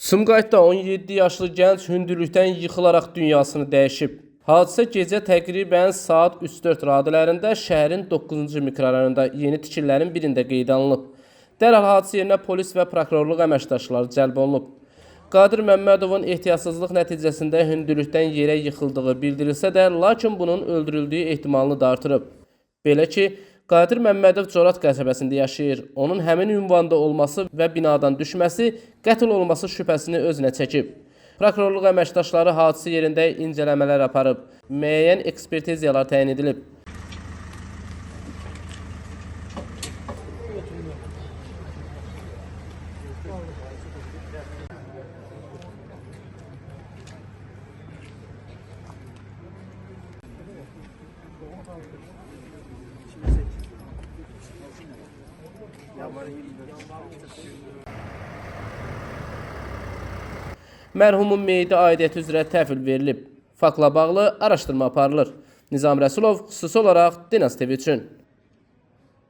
Sumqayıtda 17 yaşlı gənc hündürlükdən yıxılaraq dünyasını dəyişib. Hadisə gecə təqribən saat 3-4 radələrində şəhərin 9-cu mikrorayonunda yeni tikililərin birində qeydə alınıb. Dərhal hadisə yerinə polis və prokurorluq əməkdaşları cəlb olunub. Qadir Məmmədovun ehtiyatsızlıq nəticəsində hündürlükdən yerə yıxıldığı bildirilsə də, lakin bunun öldürüldüyü ehtimalını da artırıb. Belə ki, Qadir Məmmədov Corat qəsəbəsində yaşayır. Onun həmin ünvanda olması və binadan düşməsi qətl olması şübhəsini özünə çəkib. Prokurorluq əməkdaşları hadisə yerində incələmələr aparıb. Müəyyən ekspertiziyalar təyin edilib. Mərhumun meyidi aidiyyəti üzrə təhvil verilib. Faktla bağlı araşdırma aparılır. Nizam Rəsulov xüsusi olaraq Dinaz TV üçün.